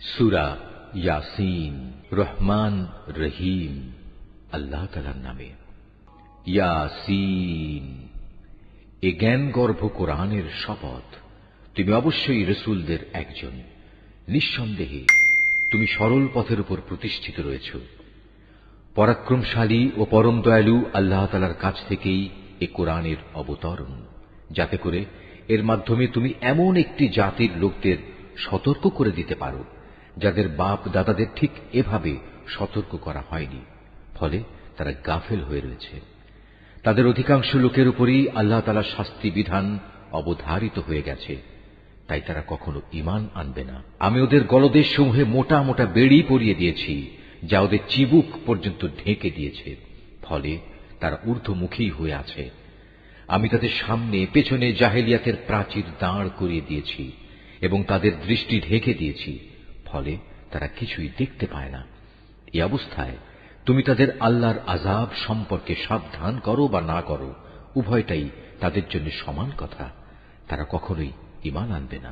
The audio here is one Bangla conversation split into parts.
সূরা ইয়াসিন। রহমান রহিম আল্লাহ তাআলার নামে। ইয়াসিন, এ জ্ঞানগর্ভ কোরআনের শপথ। তুমি অবশ্যই রসূলদের একজন। নিঃসন্দেহে তুমি সরল পথের উপর প্রতিষ্ঠিত রয়েছ। পরাক্রমশালী ও পরম দয়ালু আল্লাহ তাআলার কাছ থেকেই এ কোরআনের অবতরণ, যাতে করে এর মাধ্যমে তুমি এমন একটি জাতির লোকদের সতর্ক করে দিতে পারো যাদের বাপ দাদাদের ঠিক এভাবে সতর্ক করা হয়নি, ফলে তারা গাফেল হয়ে রয়েছে। তাদের অধিকাংশ লোকের উপরই আল্লাহ তাআলার শাস্তি বিধান অবধারিত হয়ে গেছে, তাই তারা কখনো ঈমান আনবে না। আমি ওদের গলদেশ সমূহে মোটা মোটা বেড়ি পরিয়ে দিয়েছি, যা ওদের চিবুক পর্যন্ত ঢেকে দিয়েছে, ফলে তারা ঊর্ধ্বমুখী হয়ে আছে। আমি তাদের সামনে পেছনে জাহেলিয়াতের প্রাচীর দাঁড় করিয়ে দিয়েছি এবং তাদের দৃষ্টি ঢেকে দিয়েছি, ফলে তারা কিছুই দেখতে পায় না। এই অবস্থায় তুমি তাদের আল্লাহর আযাব সম্পর্কে সাবধান করো বা না করো, উভয়টাই তাদের জন্য সমান কথা। তারা কখনোই ঈমান আনবে না।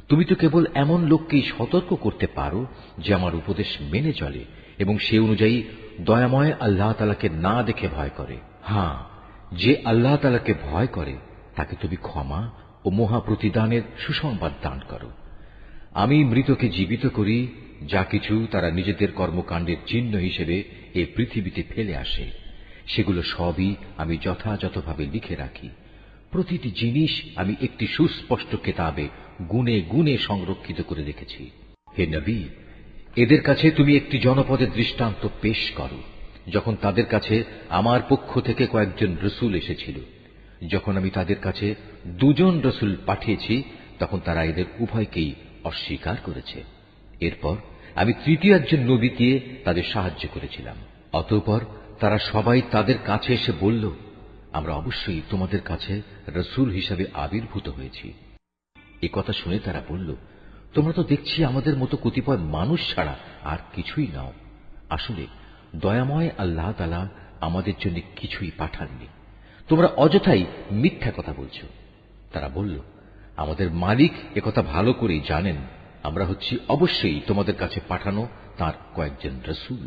তুমি তো কেবল এমন লোককেই সতর্ক করতে পারো যে আমার উপদেশ মেনে চলে এবং সে অনুযায়ী দয়াময় আল্লাহ তাআলাকে না দেখে ভয় করে। হ্যাঁ, যে আল্লাহ তাআলাকে ভয় করে তাকে তুমি ক্ষমা ও মহা প্রতিদানের সুসংবাদ দান করো। আমি মৃতকে জীবিত করি, যা কিছু তারা নিজেদের কর্মকাণ্ডের চিহ্ন হিসেবে এই পৃথিবীতে ফেলে আসে, সেগুলো সবই আমি যথাযথভাবে লিখে রাখি। প্রতিটি জিনিস আমি একটি সুস্পষ্ট কেতাবে গুণে গুণে সংরক্ষিত করে রেখেছি। হে নবী, এদের কাছে তুমি একটি জনপদের দৃষ্টান্ত পেশ করো, যখন তাদের কাছে আমার পক্ষ থেকে কয়েকজন রসূল এসেছিল। যখন আমি তাদের কাছে দুজন রসূল পাঠিয়েছি, তখন তারা এদের উভয়কেই অস্বীকার করেছে। এরপর আমি তৃতীয় একজন নবী দিয়ে তাদের সাহায্য করেছিলাম। অতঃপর তারা সবাই তাদের কাছে এসে বলল, আমরা অবশ্যই তোমাদের কাছে রসূল হিসাবে আবির্ভূত হয়েছি। এ কথা শুনে তারা বলল, তোমরা তো দেখছি আমাদের মতো কতিপয় মানুষ ছাড়া আর কিছুই নাও। আসলে দয়াময় আল্লাহ তাআলা আমাদের জন্য কিছুই পাঠাননি, তোমরা অযথাই মিথ্যা কথা বলছ। তারা বলল, আমাদের মালিক একথা ভালো করেই জানেন, আমরা হচ্ছি অবশ্যই তোমাদের কাছে পাঠানো তার কয়েকজন রসূল।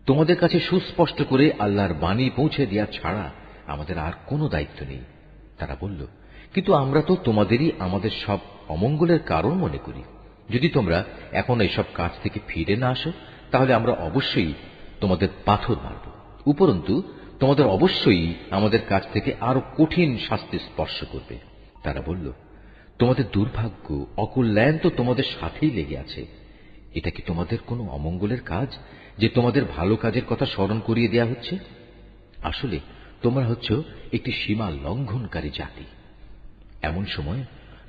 তোমাদের কাছে সুস্পষ্ট করে আল্লাহর বাণী পৌঁছে দেওয়া ছাড়া আমাদের আর কোনো দায়িত্ব নেই। তারা বলল, কিন্তু আমরা তো তোমাদেরই আমাদের সব অমঙ্গলের কারণ মনে করি। যদি তোমরা এখন এইসব কাজ থেকে ফিরে না আসো, তাহলে আমরা অবশ্যই তোমাদের পাথর মারব। উপরন্তু তোমাদের অবশ্যই আমাদের কাছ থেকে আরো কঠিন শাস্তি স্পর্শ করবে। তারা বলল, তোমাদের দুর্ভাগ্য অকল্যাণ তো তোমাদের সাথেই লেগে আছে। এটা কি তোমাদের কোনো অমঙ্গলের কাজ যে তোমাদের ভালো কাজের কথা স্মরণ করিয়ে দেয়া হচ্ছে? আসলে তোমরা হচ্ছ একটি সীমা লঙ্ঘনকারী জাতি। এমন সময়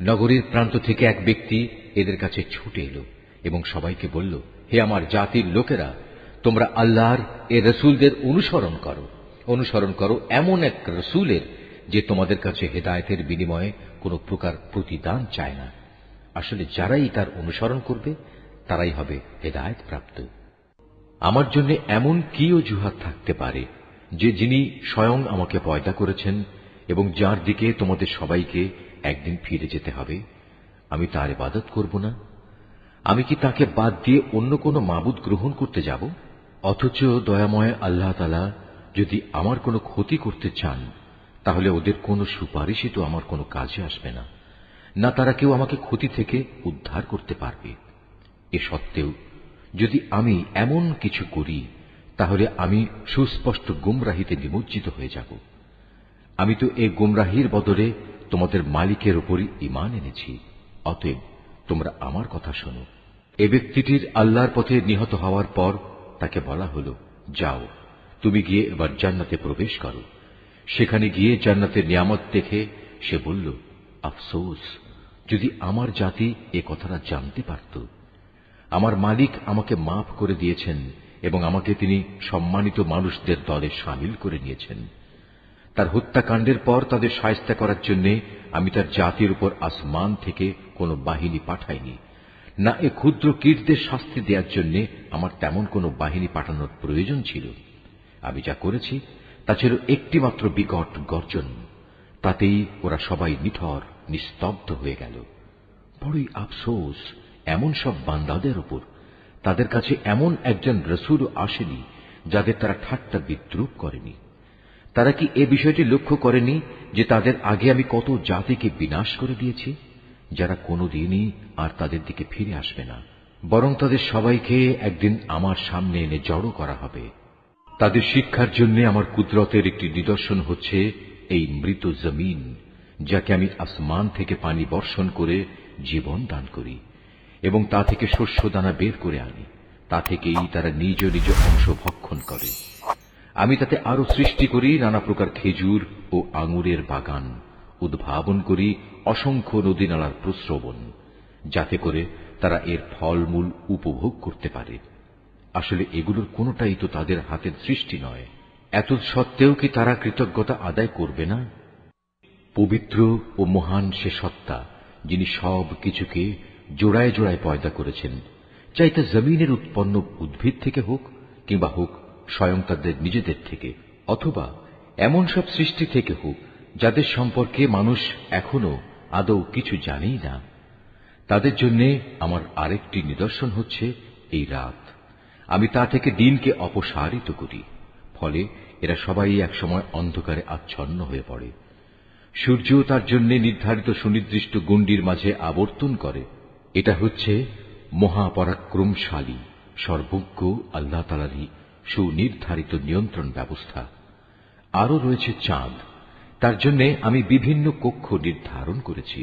নগরীর প্রান্ত থেকে এক ব্যক্তি এদের কাছে ছুটে এলো এবং সবাইকে বলল, হে আমার জাতির লোকেরা, তোমরা আল্লাহর এ রসূলদের অনুসরণ করো এমন এক রসূলের যে তোমাদের কাছে হেদায়েতের বিনিময়ে কোনো প্রকার প্রতিদান চায় না। আসলে যারাই তার অনুসরণ করবে তারাই হবে হেদায়েত প্রাপ্ত। আমার জন্য এমন কি অজুহাত থাকতে পারে যে যিনি স্বয়ং আমাকে পয়দা করেছেন এবং যার দিকে তোমাদের সবাইকে একদিন ফিরে যেতে হবে, আমি তার ইবাদত করব না? আমি কি তাকে বাদ দিয়ে অন্য কোনো মাবুদ গ্রহণ করতে যাব? অথচ দয়াময় আল্লাহ তাআলা যদি আমার কোনো ক্ষতি করতে চান, তাহলে ওদের কোনো সুপারিশই তো আমার কোনো কাজে আসবে না, না তারা কেউ আমাকে ক্ষতি থেকে উদ্ধার করতে পারবে। এ সত্ত্বেও যদি আমি এমন কিছু করি, তাহলে আমি সুস্পষ্ট গুমরাহিতে নিমজ্জিত হয়ে যাব। আমি তো এই গুমরাহির বদলে তোমাদের মালিকের উপরই ঈমান এনেছি। অতএব তোমরা আমার কথা শোনো। এ ব্যক্তিটির আল্লাহর পথে নিহত হওয়ার পর তাকে বলা হলো, যাও, তুমি গিয়ে এবার জান্নাতে প্রবেশ করো। সেখানে গিয়ে জান্নাতের নিয়ামত দেখে সে বলল, আফসোস, যদি আমার জাতি এ কথাটা জানতে পারত। আমার মালিক আমাকে মাফ করে দিয়েছেন এবং আমাকে তিনি সম্মানিত মানুষদের দলে শামিল করে নিয়েছেন। তার হত্যাকাণ্ডের পর তাদের শায়েস্তা করার জন্য আমি তার জাতির উপর আসমান থেকে কোনো বাহিনী পাঠাইনি, না এ ক্ষুদ্র কীটদের শাস্তি দেওয়ার জন্য আমার তেমন কোনো বাহিনী পাঠানোর প্রয়োজন ছিল। আমি যা করেছি তা ছিল একটি মাত্র বিকট গর্জন, তাতেই ওরা সবাই নিথর নিস্তব্ধ হয়ে গেল। বড়ই আফসোস এমন সব বান্দাদের উপর তাদের কাছে এমন একজন রসুলও আসেনি যাদের তারা ঠাট্টা বিদ্রুপ করেনি। তারা কি এ বিষয়টি লক্ষ্য করেনি যে তাদের আগে আমি কত জাতিকে বিনাশ করে দিয়েছি, যারা কোনোদিনই আর তাদের দিকে ফিরে আসবে না, বরং তাদের সবাইকে একদিন আমার সামনে এনে জড়ো করা হবে। তাদের শিক্ষার জন্য আমার কুদরতের একটি নিদর্শন হচ্ছে এই মৃত জমিন, যাকে আমি আসমান থেকে পানি বর্ষণ করে জীবন দান করি এবং তা থেকে শস্য দানা বের করে আনি। তা থেকেই তারা নিজ নিজ অংশ ভক্ষণ করে। আমি তাতে আরো সৃষ্টি করি নানা প্রকার খেজুর ও আঙুরের বাগান, উদ্ভাবন করি অসংখ্য নদী নালার প্রস্রবণ, যাতে করে তারা এর ফলমূল উপভোগ করতে পারে। আসলে এগুলোর কোনোটাই তো তাদের হাতের সৃষ্টি নয়। এত সত্ত্বেও কি তারা কৃতজ্ঞতা আদায় করবে না? পবিত্র ও মহান সে সত্তা, যিনি সব কিছুকে জোড়ায় জোড়ায় পয়দা করেছেন, চাই তা জমিনের উৎপন্ন উদ্ভিদ থেকে হোক কিংবা হোক স্বয়ং তাদের নিজেদের থেকে, অথবা এমন সব সৃষ্টি থেকে হোক যাদের সম্পর্কে মানুষ এখনো আদৌ কিছু জানেই না। তাদের জন্য আমার আরেকটি নিদর্শন হচ্ছে এই রাত। আমি তা থেকে দিনকে অপসারিত করি, ফলে এরা সবাই একসময় অন্ধকারে আচ্ছন্ন হয়ে পড়ে। সূর্য তার জন্য নির্ধারিত সুনির্দিষ্ট গণ্ডির মাঝে আবর্তন করে। এটা হচ্ছে মহাপরাক্রমশালী সর্বজ্ঞ আল্লাহ তাআলারই সুনির্ধারিত নিয়ন্ত্রণ ব্যবস্থা। আরও রয়েছে চাঁদ, তার জন্য আমি বিভিন্ন কক্ষ নির্ধারণ করেছি।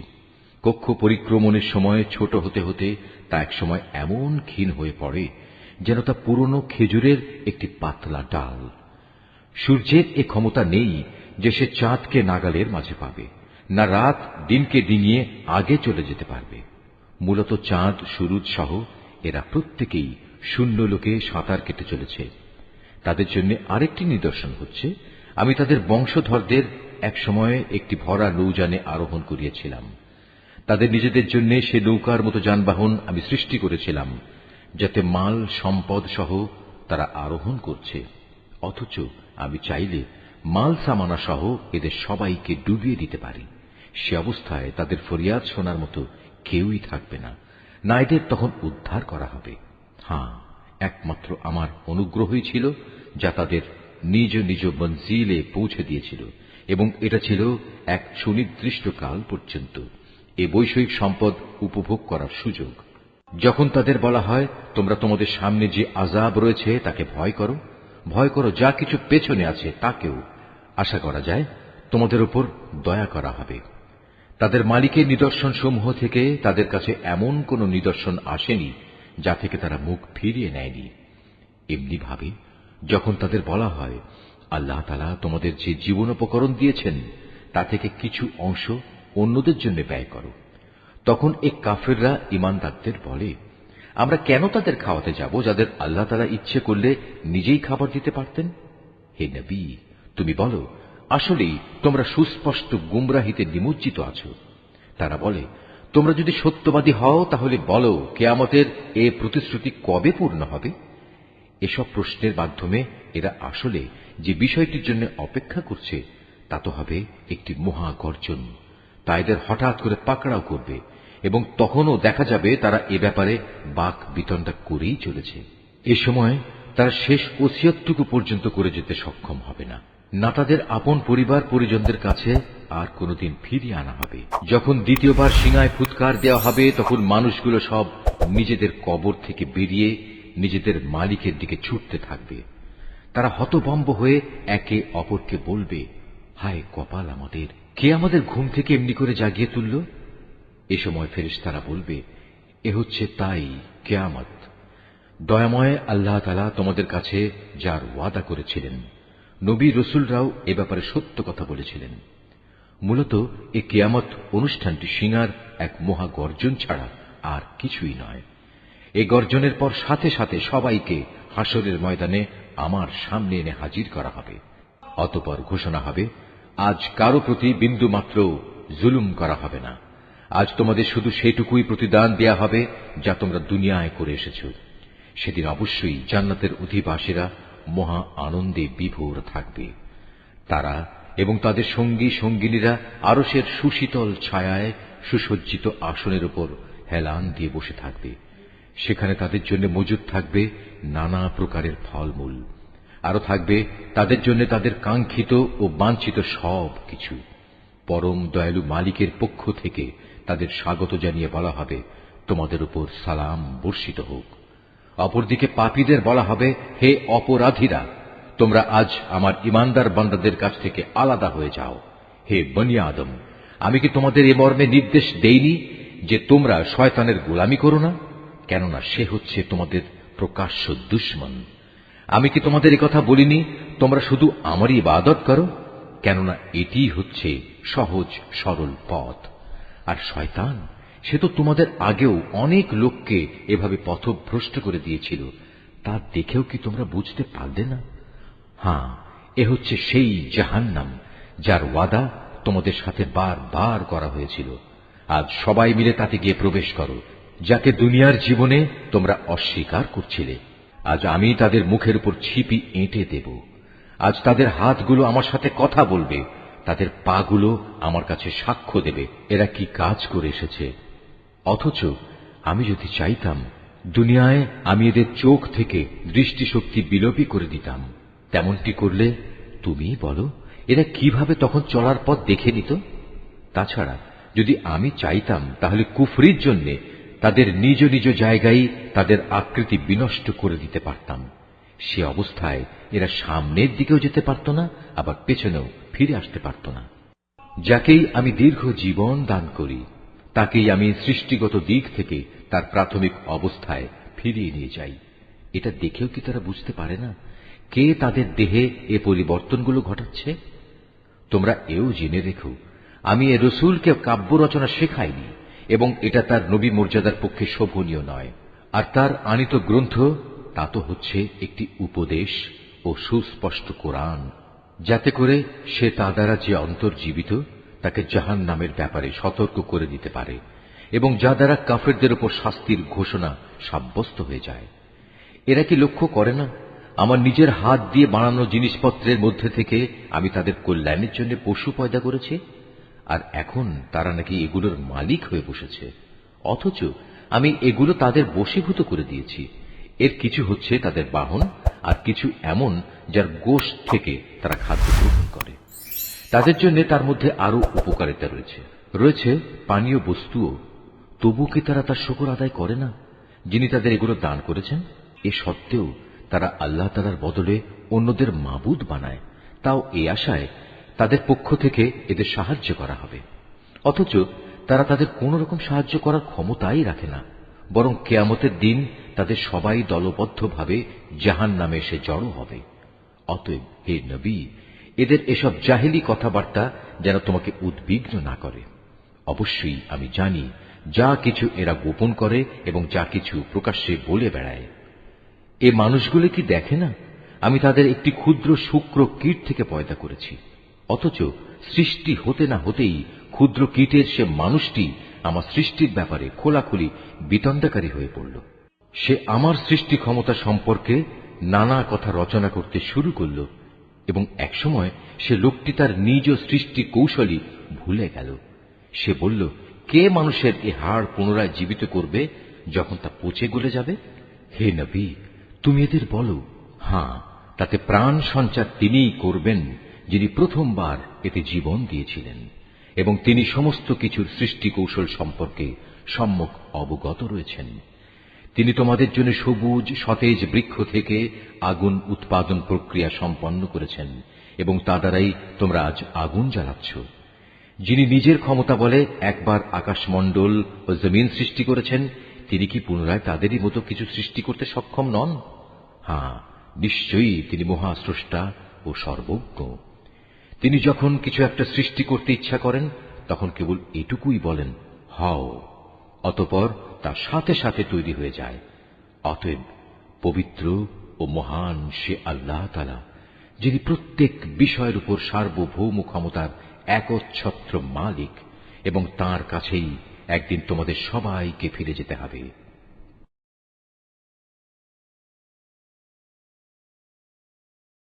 কক্ষ পরিক্রমণের সময় ছোট হতে হতে তা একসময় এমন ক্ষীণ হয়ে পড়ে যেন তা পুরনো খেজুরের একটি পাতলা ডাল। সূর্যের এ ক্ষমতা নেই যে সে চাঁদকে নাগালের মাঝে পাবে, না রাত দিনকে ডিঙিয়ে আগে চলে যেতে পারবে। মূলত চাঁদ, সুরুজ সহ এরা প্রত্যেকেই শূন্য লোকে সাঁতার কেটে চলেছে। তাদের জন্য আরেকটি নিদর্শন হচ্ছে, আমি তাদের বংশধরদের এক সময়ে একটি ভরা নৌযানে আরোহণ করিয়েছিলাম। তাদের নিজেদের জন্য সে নৌকার মতো যানবাহন আমি সৃষ্টি করেছিলাম, যাতে মাল সম্পদ সহ তারা আরোহণ করছে। অথচ আমি চাইলে মাল সামানা সহ এদের সবাইকে ডুবিয়ে দিতে পারি। সে অবস্থায় তাদের ফরিয়াদ শোনার মতো কেউই থাকবে না, না এদের তখন উদ্ধার করা হবে। হ্যাঁ, একমাত্র আমার অনুগ্রহই ছিল যা তাদের নিজ নিজ মঞ্জিলে পৌঁছে দিয়েছিল, এবং এটা ছিল এক সুনির্দিষ্ট কাল পর্যন্ত এ বৈষয়িক সম্পদ উপভোগ করার সুযোগ। যখন তাদের বলা হয়, তোমরা তোমাদের সামনে যে আযাব রয়েছে তাকে ভয় করো, ভয় করো যা কিছু পেছনে আছে তাকেও, আশা করা যায় তোমাদের উপর দয়া করা হবে। তাদের মালিকের নিদর্শন সমূহ থেকে তাদের কাছে এমন কোন নিদর্শন আসেনি যা থেকে তারা মুখ ফিরিয়ে নেয়নি। এমনি ভাবে যখন তাদের বলা হয়, আল্লাহ তাআলা তোমাদের যে জীবনোপকরণ দিয়েছেন তা থেকে কিছু অংশ অন্যদের জন্য ব্যয় করো, তখন এই কাফেররা ঈমানদারদের বলে, আমরা কেন তাদের খাওয়াতে যাব যাদের আল্লাহ তাআলা ইচ্ছে করলে নিজেই খাবার দিতে পারতেন। হে নবী, তুমি বলো, আসলেই তোমরা সুস্পষ্ট গুমরাহিতে নিমজ্জিত আছো। তারা বলে, তোমরা যদি সত্যবাদী হও তাহলে বলো, কিয়ামতের এ প্রতিশ্রুতি কবে পূর্ণ হবে? এসব প্রশ্নের মাধ্যমে এরা আসলে যে বিষয়টির জন্য অপেক্ষা করছে তা তো হবে একটি মহাগর্জন। তা এদের হঠাৎ করে পাকড়াও করবে, এবং তখনও দেখা যাবে তারা এ ব্যাপারে বাক বিতণ্ডা করেই চলেছে। এ সময় তারা শেষ ওসিয়তটুকু পর্যন্ত করে যেতে সক্ষম হবে না, না তাদের আপন পরিবার পরিজনদের কাছে আর কোনদিন ফিরিয়ে আনা হবে। যখন দ্বিতীয়বার সিঙায় ফুৎকার দেওয়া হবে, তখন মানুষগুলো সব নিজেদের কবর থেকে বেরিয়ে নিজেদের মালিকের দিকে ছুটতে থাকবে। তারা হতভম্ব হয়ে একে অপরকে বলবে, হায় কপাল আমাদের, কে আমাদের ঘুম থেকে এমনি করে জাগিয়ে তুলল? এ সময় ফেরেশতারা বলবে, এ হচ্ছে তাই কিয়ামত। দয়াময় আল্লাহ তাআলা তোমাদের কাছে যার ওয়াদা করেছিলেন, নবী রসুলরাও এ ব্যাপারে সত্য কথা বলেছিলেন। মূলত এ কিয়ামত অনুষ্ঠানটি সিঙার এক মহা গর্জন ছাড়া আর কিছুই নয়। এই গর্জনের পর সাথে সাথে সবাইকে হাসরের ময়দানে আমার সামনে এনে হাজির করা হবে। অতঃপর ঘোষণা হবে, আজ কারো প্রতি বিন্দু মাত্র জুলুম করা হবে না। আজ তোমাদের শুধু সেটুকুই প্রতিদান দেয়া হবে যা তোমরা দুনিয়ায় করে এসেছ। সেদিন অবশ্যই জান্নাতের অধিবাসীরা মহা আনন্দে বিভোর থাকবে। তারা এবং তাদের সঙ্গী সঙ্গিনীরা আরশের সুশীতল ছায়ায় সুসজ্জিত আসনের উপর হেলান দিয়ে বসে থাকবে। সেখানে তাদের জন্য মজুদ থাকবে নানা প্রকারের ফলমূল, আরো থাকবে তাদের জন্য তাদের কাঙ্ক্ষিত ও বাঞ্ছিত সব কিছু। পরম দয়ালু মালিকের পক্ষ থেকে তাদের স্বাগত জানিয়ে বলা হবে, তোমাদের উপর সালাম বর্ষিত হোক। অপরদিকে পাপীদের বলা হবে, হে অপরাধীরা, তোমরা আজ আমার ইমানদার বান্দাদের কাছ থেকে আলাদা হয়ে যাও। হে বনি আদম, আমি কি তোমাদের এ মর্মে নির্দেশ দেইনি যে তোমরা শয়তানের গোলামি করো না? কেননা সে হচ্ছে তোমাদের প্রকাশ্য দুশমন। আমি কি তোমাদের কথা বলিনি তোমরা শুধু আমারই ইবাদত করো? কেননা এটি হচ্ছে সহজ সরল পথ। আর শয়তান সে তো তোমাদের আগেও অনেক লোককে এভাবে পথভ্রষ্ট করে দিয়েছিল, তা দেখেও কি তোমরা বুঝতে পারলে না? হ্যাঁ, এ হচ্ছে সেই জাহান্নাম যার ওয়াদা তোমাদের সাথে বারবার করা হয়েছিল। আজ সবাই মিলে তাতে গিয়ে প্রবেশ করো, যাকে দুনিয়ার জীবনে তোমরা অস্বীকার করছিলে। আজ আমি তাদের মুখের উপর ছিপি এঁটে দেব। আজ তাদের হাতগুলো আমার সাথে কথা বলবে, তাদের পাগুলো আমার কাছে সাক্ষ্য দেবে এরা কি কাজ করে এসেছে। অথচ আমি যদি চাইতাম, দুনিয়ায় আমি এদের চোখ থেকে দৃষ্টিশক্তি বিলোপী করে দিতাম। তেমনটি করলে তুমি বলো এরা কিভাবে তখন চলার পথ দেখে নিত? তাছাড়া যদি আমি চাইতাম, তাহলে কুফরির জন্য তাদের নিজ নিজ জায়গায় তাদের আকৃতি বিনষ্ট করে দিতে পারতাম। সে অবস্থায় এরা সামনের দিকেও যেতে পারত না, আবার পেছনেও ফিরে আসতে পারত না। যাকেই আমি দীর্ঘ জীবন দান করি, তাকেই আমি সৃষ্টিগত দিক থেকে তার প্রাথমিক অবস্থায় ফিরিয়ে নিয়ে যাই। এটা দেখেও কি তারা বুঝতে পারে না কে তাদের দেহে এ পরিবর্তনগুলো ঘটাচ্ছে? তোমরা এও জেনে রেখো, আমি এ রসুলকে কাব্য রচনা শেখাইনি, এবং এটা তার নবী মর্যাদার পক্ষে শোভনীয় নয়। আর তার আনিত গ্রন্থ তা তো হচ্ছে একটি উপদেশ ও সুস্পষ্ট কোরআন, যাতে করে সে তা দ্বারা যে অন্তর্জীবিত তাকে জাহান্নামের ব্যাপারে সতর্ক করে দিতে পারে, এবং যা দ্বারা কাফেরদের উপর শাস্তির ঘোষণা সাব্যস্ত হয়ে যায়। এরা কি লক্ষ্য করে না, আমার নিজের হাত দিয়ে বানানো জিনিসপত্রের মধ্যে থেকে আমি তাদের কল্যাণের জন্য পশু পয়দা করেছি, আর এখন তারা নাকি এগুলোর মালিক হয়ে বসেছে। অথচ আমি এগুলো তাদের বশীভূত করে দিয়েছি। এর কিছু হচ্ছে তাদের বাহন, আর কিছু এমন যার গোশত থেকে তারা খাদ্য গ্রহণ করে। তাদের জন্য তার মধ্যে আরো উপকারিতা রয়েছে পানীয় বস্তুও। তবু কি তারা তার শুকর আদায় করে না, যিনি তাদের এগুলো দান করেছেন? এ সত্ত্বেও তারা আল্লাহ তাআলার বদলে অন্যদের মাবুদ বানায়, তাও এই আশায় তাদের পক্ষ থেকে এদের সাহায্য করা হবে। অথচ তারা তাদের কোন রকম সাহায্য করার ক্ষমতাই রাখে না, বরং কিয়ামতের দিন তাদের সবাই দলবদ্ধভাবে জাহান্নামে এসে জড়ো হবে। অতএব হে নবী, এদের এসব জাহেলি কথাবার্তা যেন তোমাকে উদ্বিগ্ন না করে। অবশ্যই আমি জানি যা কিছু এরা গোপন করে এবং যা কিছু প্রকাশ্যে বলে বেড়ায়। এ মানুষগুলো কি দেখে না আমি তাদের একটি ক্ষুদ্র শুক্র কীট থেকে পয়দা করেছি? অথচ সৃষ্টি হতে না হতেই ক্ষুদ্র কীটের সে মানুষটি আমার সৃষ্টির ব্যাপারে খোলাখুলি বিতণ্ডাকারী হয়ে পড়ল। সে আমার সৃষ্টি ক্ষমতা সম্পর্কে নানা কথা রচনা করতে শুরু করল, এবং একসময় সে লোকটি তার নিজ সৃষ্টি কৌশলী ভুলে গেল। সে বলল, কে মানুষের এ হাড় পুনরায় জীবিত করবে যখন তা পচে গলে যাবে? হে নবী, তুমি এদের বলো, হ্যাঁ, তাতে প্রাণ সঞ্চার তিনিই করবেন যিনি প্রথমবার এতে জীবন দিয়েছিলেন, এবং তিনি সমস্ত কিছুর সৃষ্টি কৌশল সম্পর্কে সম্যক অবগত রয়েছেন। তিনি তোমাদের জন্য সবুজ সতেজ বৃক্ষ থেকে আগুন উৎপাদন প্রক্রিয়া সম্পন্ন করেছেন, এবং তা দ্বারাই তোমরা আজ আগুন জ্বালাচ্ছ। যিনি নিজের ক্ষমতা বলে একবার আকাশমণ্ডল ও জমিন সৃষ্টি করেছেন, তিনি কি পুনরায় তাদেরই মতো কিছু সৃষ্টি করতে সক্ষম নন? হ্যাঁ, নিশ্চয়ই তিনি মহাস্রষ্টা ও সর্বজ্ঞ। তিনি যখন কিছু একটা সৃষ্টি করতে ইচ্ছা করেন, তখন কেবল এটুকুই বলেন, হও, অতঃপর তার সাথে সাথে তৈরি হয়ে যায়। অতএব পবিত্র ও মহান সে আল্লাহ তাআলা, যিনি প্রত্যেক বিষয়ের উপর সার্বভৌম ক্ষমতার একচ্ছত্র মালিক, এবং তাঁর কাছেই একদিন তোমাদের সবাইকে ফিরে যেতে হবে।